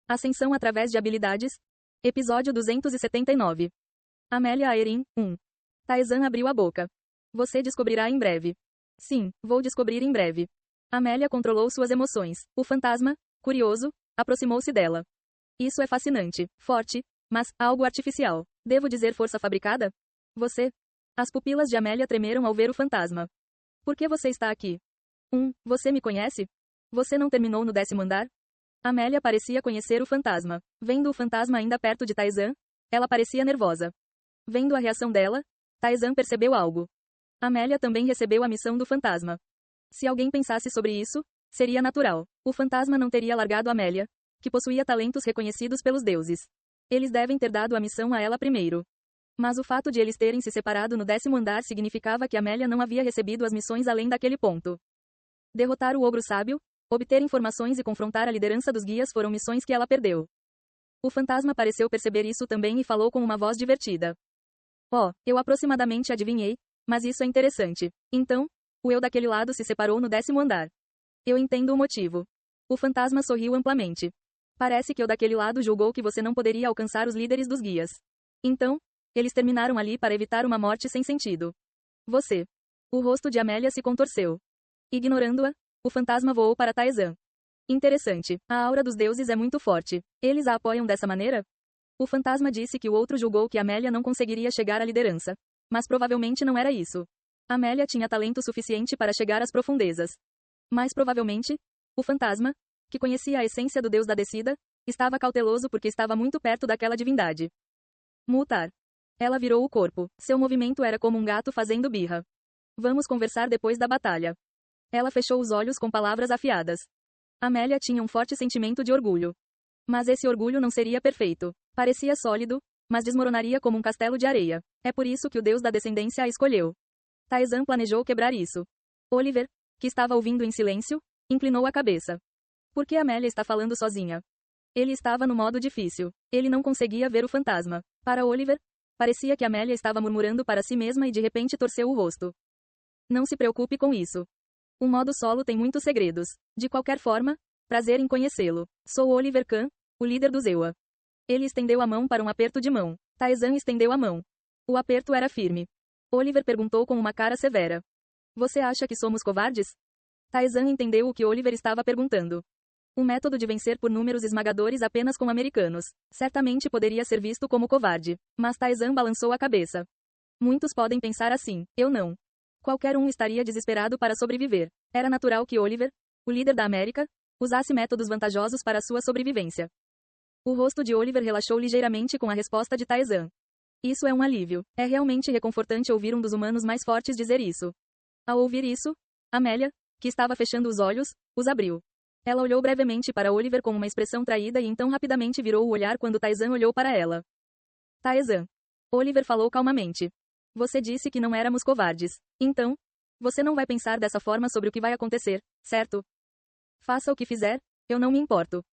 Ascensão através de habilidades. Episódio 279. Amélia Aerin, 1. Taesan abriu a boca. Você descobrirá em breve. Sim, vou descobrir em breve. Amélia controlou suas emoções. O fantasma, curioso, aproximou-se dela. Isso é fascinante, forte, mas algo artificial. Devo dizer força fabricada? Você? As pupilas de Amélia tremeram ao ver o fantasma. Por que você está aqui? Você me conhece? Você não terminou no 10º andar? Amélia parecia conhecer o fantasma. Vendo o fantasma ainda perto de Taesan, ela parecia nervosa. Vendo a reação dela, Taesan percebeu algo. Amélia também recebeu a missão do fantasma. Se alguém pensasse sobre isso, seria natural. O fantasma não teria largado Amélia, que possuía talentos reconhecidos pelos deuses. Eles devem ter dado a missão a ela primeiro. Mas o fato de eles terem se separado no 10º andar significava que Amélia não havia recebido as missões além daquele ponto. Derrotar o ogro sábio, obter informações e confrontar a liderança dos guias foram missões que ela perdeu. O fantasma pareceu perceber isso também e falou com uma voz divertida. Eu aproximadamente adivinhei, mas isso é interessante. Então, o eu daquele lado se separou no 10º andar. Eu entendo o motivo. O fantasma sorriu amplamente. Parece que o daquele lado julgou que você não poderia alcançar os líderes dos guias. Então, eles terminaram ali para evitar uma morte sem sentido. Você. O rosto de Amélia se contorceu. Ignorando-a, o fantasma voou para Taesan. Interessante. A aura dos deuses é muito forte. Eles a apoiam dessa maneira? O fantasma disse que o outro julgou que Amélia não conseguiria chegar à liderança. Mas provavelmente não era isso. Amélia tinha talento suficiente para chegar às profundezas. Mais provavelmente, o fantasma, que conhecia a essência do deus da descida, estava cauteloso porque estava muito perto daquela divindade. Mutar. Ela virou o corpo. Seu movimento era como um gato fazendo birra. Vamos conversar depois da batalha. Ela fechou os olhos com palavras afiadas. Amélia tinha um forte sentimento de orgulho. Mas esse orgulho não seria perfeito. Parecia sólido, mas desmoronaria como um castelo de areia. É por isso que o deus da descendência a escolheu. Taesan planejou quebrar isso. Oliver, que estava ouvindo em silêncio, inclinou a cabeça. Por que Amélia está falando sozinha? Ele estava no modo difícil. Ele não conseguia ver o fantasma. Para Oliver, parecia que Amélia estava murmurando para si mesma e de repente torceu o rosto. Não se preocupe com isso. O modo solo tem muitos segredos. De qualquer forma, prazer em conhecê-lo. Sou Oliver Kahn, o líder do Zewa. Ele estendeu a mão para um aperto de mão. Taesan estendeu a mão. O aperto era firme. Oliver perguntou com uma cara severa. Você acha que somos covardes? Taesan entendeu o que Oliver estava perguntando. Um método de vencer por números esmagadores apenas com americanos. Certamente poderia ser visto como covarde. Mas Taesan balançou a cabeça. Muitos podem pensar assim, eu não. Qualquer um estaria desesperado para sobreviver. Era natural que Oliver, o líder da América, usasse métodos vantajosos para sua sobrevivência. O rosto de Oliver relaxou ligeiramente com a resposta de Taesan. Isso é um alívio. É realmente reconfortante ouvir um dos humanos mais fortes dizer isso. Ao ouvir isso, Amélia, que estava fechando os olhos, os abriu. Ela olhou brevemente para Oliver com uma expressão traída e então rapidamente virou o olhar quando Taesan olhou para ela. Taesan. Oliver falou calmamente. Você disse que não éramos covardes. Então, você não vai pensar dessa forma sobre o que vai acontecer, certo? Faça o que fizer, eu não me importo.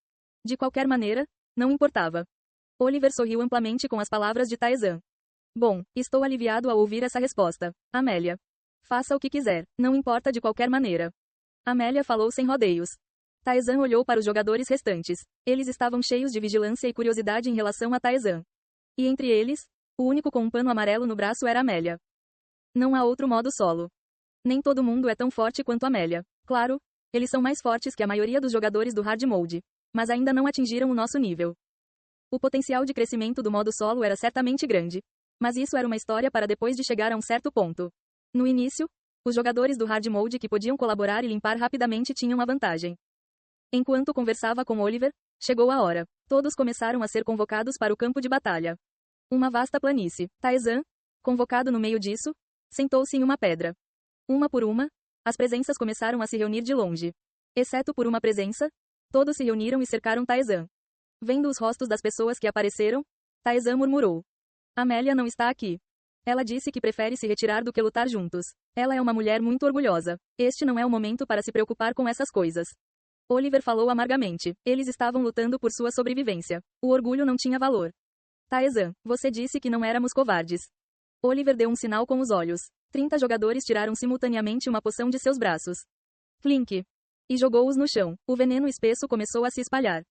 De qualquer maneira, não importava. Oliver sorriu amplamente com as palavras de Taesan. Bom, estou aliviado ao ouvir essa resposta. Amélia. Faça o que quiser, não importa de qualquer maneira. Amélia falou sem rodeios. Taesan olhou para os jogadores restantes. Eles estavam cheios de vigilância e curiosidade em relação a Taesan. E entre eles, o único com um pano amarelo no braço era Amélia. Não há outro modo solo. Nem todo mundo é tão forte quanto Amélia. Claro, eles são mais fortes que a maioria dos jogadores do Hard Mode. Mas ainda não atingiram o nosso nível. O potencial de crescimento do modo solo era certamente grande. Mas isso era uma história para depois de chegar a um certo ponto. No início, os jogadores do Hard Mode que podiam colaborar e limpar rapidamente tinham a vantagem. Enquanto conversava com Oliver, chegou a hora. Todos começaram a ser convocados para o campo de batalha. Uma vasta planície. Taesan, convocado no meio disso, sentou-se em uma pedra. Uma por uma, as presenças começaram a se reunir de longe. Exceto por uma presença, todos se reuniram e cercaram Taesan. Vendo os rostos das pessoas que apareceram, Taesan murmurou. Amélia não está aqui. Ela disse que prefere se retirar do que lutar juntos. Ela é uma mulher muito orgulhosa. Este não é o momento para se preocupar com essas coisas. Oliver falou amargamente. Eles estavam lutando por sua sobrevivência. O orgulho não tinha valor. Taesan, você disse que não éramos covardes. Oliver deu um sinal com os olhos. 30 jogadores tiraram simultaneamente uma poção de seus braços. Clink. E jogou-os no chão. O veneno espesso começou a se espalhar.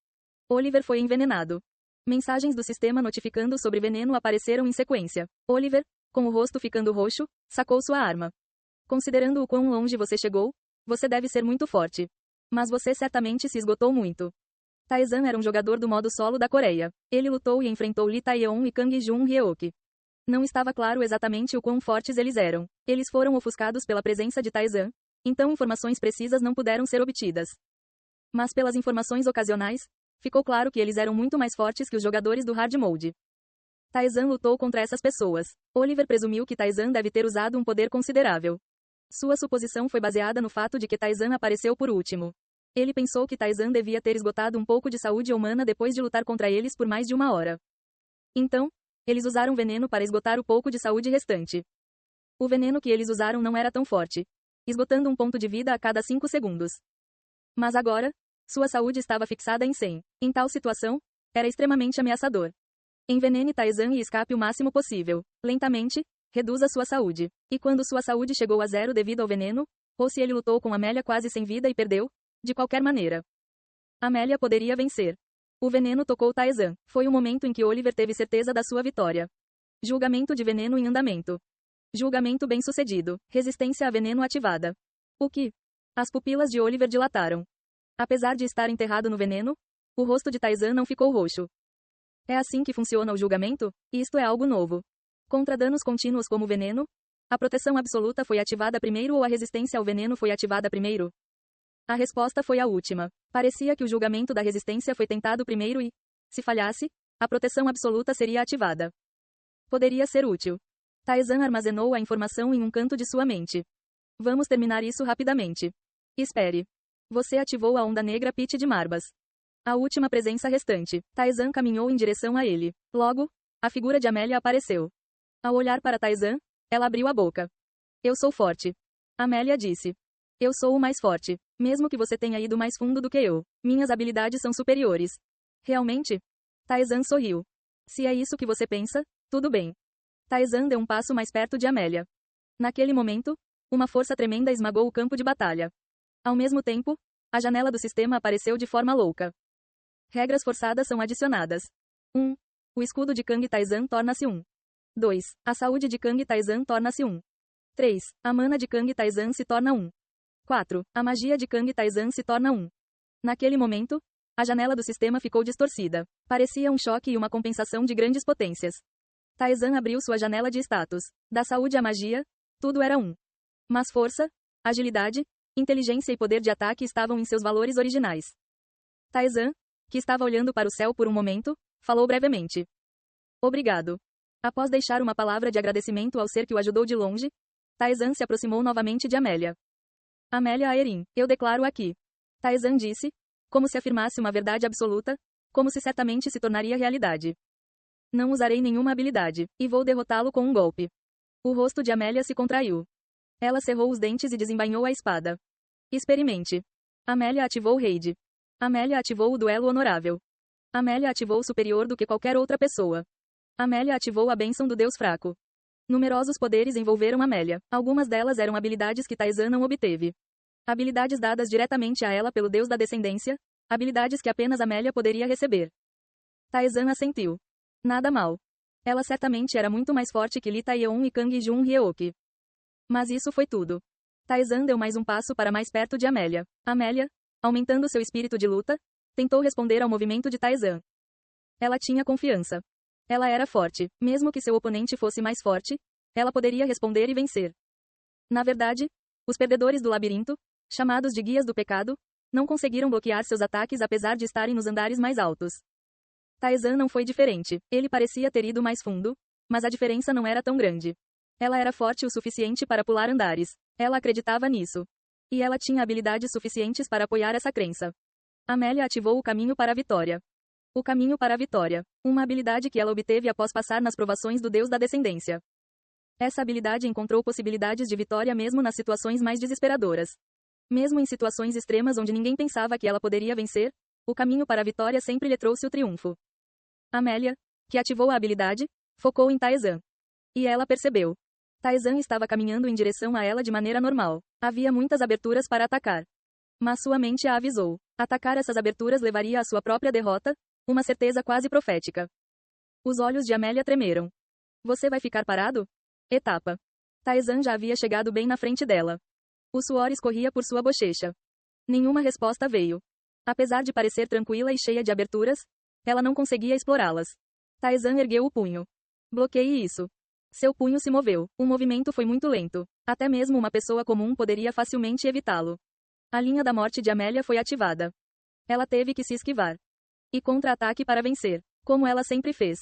Oliver foi envenenado. Mensagens do sistema notificando sobre veneno apareceram em sequência. Oliver, com o rosto ficando roxo, sacou sua arma. Considerando o quão longe você chegou, você deve ser muito forte. Mas você certamente se esgotou muito. Taizan era um jogador do modo solo da Coreia. Ele lutou e enfrentou Lee Taeyeon e Kang Jun-hyeok. Não estava claro exatamente o quão fortes eles eram. Eles foram ofuscados pela presença de Taizan, então informações precisas não puderam ser obtidas. Mas pelas informações ocasionais, ficou claro que eles eram muito mais fortes que os jogadores do Hard Mode. Taizan lutou contra essas pessoas. Oliver presumiu que Taizan deve ter usado um poder considerável. Sua suposição foi baseada no fato de que Taizan apareceu por último. Ele pensou que Taizan devia ter esgotado um pouco de saúde humana depois de lutar contra eles por mais de 1 hora. Então, eles usaram veneno para esgotar o pouco de saúde restante. O veneno que eles usaram não era tão forte, esgotando um ponto de vida a cada 5 segundos. Mas agora, sua saúde estava fixada em 100. Em tal situação, era extremamente ameaçador. Envenene Taizan e escape o máximo possível. Lentamente, reduza sua saúde. E quando sua saúde chegou a 0 devido ao veneno, ou se ele lutou com Amélia quase sem vida e perdeu, de qualquer maneira, Amélia poderia vencer. O veneno tocou Taizan. Foi o momento em que Oliver teve certeza da sua vitória. Julgamento de veneno em andamento. Julgamento bem-sucedido. Resistência a veneno ativada. O que? As pupilas de Oliver dilataram. Apesar de estar enterrado no veneno, o rosto de Taizan não ficou roxo. É assim que funciona o julgamento? Isto é algo novo. Contra danos contínuos como veneno, a proteção absoluta foi ativada primeiro ou a resistência ao veneno foi ativada primeiro? A resposta foi a última. Parecia que o julgamento da resistência foi tentado primeiro e, se falhasse, a proteção absoluta seria ativada. Poderia ser útil. Taizan armazenou a informação em um canto de sua mente. Vamos terminar isso rapidamente. Espere. Você ativou a onda negra Pit de Marbas. A última presença restante. Taizan caminhou em direção a ele. Logo, a figura de Amélia apareceu. Ao olhar para Taizan, ela abriu a boca. Eu sou forte. Amélia disse. Eu sou o mais forte. Mesmo que você tenha ido mais fundo do que eu. Minhas habilidades são superiores. Realmente? Taizan sorriu. Se é isso que você pensa, tudo bem. Taizan deu um passo mais perto de Amélia. Naquele momento, uma força tremenda esmagou o campo de batalha. Ao mesmo tempo, a janela do sistema apareceu de forma louca. Regras forçadas são adicionadas. 1. O escudo de Kang Taizan torna-se 1. 2. A saúde de Kang Taizan torna-se 1. 3. A mana de Kang Taizan se torna 1. 4. A magia de Kang Taizan se torna 1. Naquele momento, a janela do sistema ficou distorcida. Parecia um choque e uma compensação de grandes potências. Taizan abriu sua janela de status. Da saúde à magia, tudo era 1. Mas força, agilidade, inteligência e poder de ataque estavam em seus valores originais. Taizan, que estava olhando para o céu por um momento, falou brevemente. Obrigado. Após deixar uma palavra de agradecimento ao ser que o ajudou de longe, Taizan se aproximou novamente de Amélia. Amélia Aerin, eu declaro aqui. Taizan disse, como se afirmasse uma verdade absoluta, como se certamente se tornaria realidade. Não usarei nenhuma habilidade, e vou derrotá-lo com um golpe. O rosto de Amélia se contraiu. Ela cerrou os dentes e desembainhou a espada. Experimente. Amélia ativou o raid. Amélia ativou o duelo honorável. Amélia ativou o superior do que qualquer outra pessoa. Amélia ativou a bênção do deus fraco. Numerosos poderes envolveram Amélia. Algumas delas eram habilidades que Taizan não obteve. Habilidades dadas diretamente a ela pelo deus da descendência, habilidades que apenas Amélia poderia receber. Taizan assentiu. Nada mal. Ela certamente era muito mais forte que Lee Taeyeon e Kang Jun-hyeok. Mas isso foi tudo. Taizan deu mais um passo para mais perto de Amélia. Amélia, aumentando seu espírito de luta, tentou responder ao movimento de Taizan. Ela tinha confiança. Ela era forte. Mesmo que seu oponente fosse mais forte, ela poderia responder e vencer. Na verdade, os perdedores do labirinto, chamados de guias do pecado, não conseguiram bloquear seus ataques apesar de estarem nos andares mais altos. Taizan não foi diferente. Ele parecia ter ido mais fundo, mas a diferença não era tão grande. Ela era forte o suficiente para pular andares. Ela acreditava nisso. E ela tinha habilidades suficientes para apoiar essa crença. Amélia ativou o caminho para a vitória. O caminho para a vitória. Uma habilidade que ela obteve após passar nas provações do deus da descendência. Essa habilidade encontrou possibilidades de vitória mesmo nas situações mais desesperadoras. Mesmo em situações extremas onde ninguém pensava que ela poderia vencer, o caminho para a vitória sempre lhe trouxe o triunfo. Amélia, que ativou a habilidade, focou em Taizan. E ela percebeu. Taizan estava caminhando em direção a ela de maneira normal. Havia muitas aberturas para atacar. Mas sua mente a avisou. Atacar essas aberturas levaria à sua própria derrota, uma certeza quase profética. Os olhos de Amélia tremeram. Você vai ficar parado? Etapa. Taizan já havia chegado bem na frente dela. O suor escorria por sua bochecha. Nenhuma resposta veio. Apesar de parecer tranquila e cheia de aberturas, ela não conseguia explorá-las. Taizan ergueu o punho. Bloqueie isso. Seu punho se moveu. O movimento foi muito lento. Até mesmo uma pessoa comum poderia facilmente evitá-lo. A linha da morte de Amélia foi ativada. Ela teve que se esquivar. E contra-ataque para vencer, como ela sempre fez.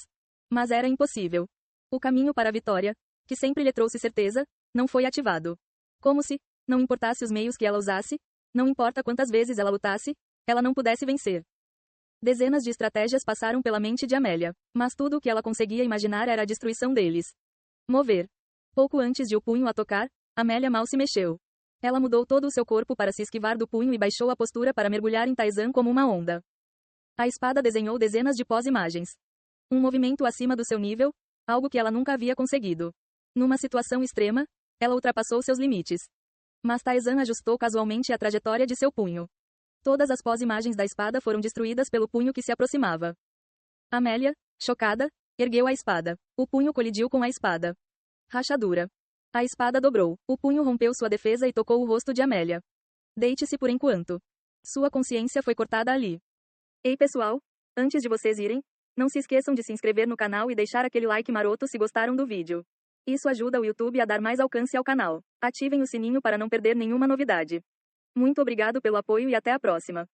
Mas era impossível. O caminho para a vitória, que sempre lhe trouxe certeza, não foi ativado. Como se, não importasse os meios que ela usasse, não importa quantas vezes ela lutasse, ela não pudesse vencer. Dezenas de estratégias passaram pela mente de Amélia, mas tudo o que ela conseguia imaginar era a destruição deles. Mover. Pouco antes de o punho a tocar, Amélia mal se mexeu. Ela mudou todo o seu corpo para se esquivar do punho e baixou a postura para mergulhar em Taizan como uma onda. A espada desenhou dezenas de pós-imagens. Um movimento acima do seu nível, algo que ela nunca havia conseguido. Numa situação extrema, ela ultrapassou seus limites. Mas Taizan ajustou casualmente a trajetória de seu punho. Todas as pós-imagens da espada foram destruídas pelo punho que se aproximava. Amélia, chocada, ergueu a espada. O punho colidiu com a espada. Rachadura. A espada dobrou. O punho rompeu sua defesa e tocou o rosto de Amélia. Deite-se por enquanto. Sua consciência foi cortada ali. Ei pessoal, antes de vocês irem, não se esqueçam de se inscrever no canal e deixar aquele like maroto se gostaram do vídeo. Isso ajuda o YouTube a dar mais alcance ao canal. Ativem o sininho para não perder nenhuma novidade. Muito obrigado pelo apoio e até a próxima.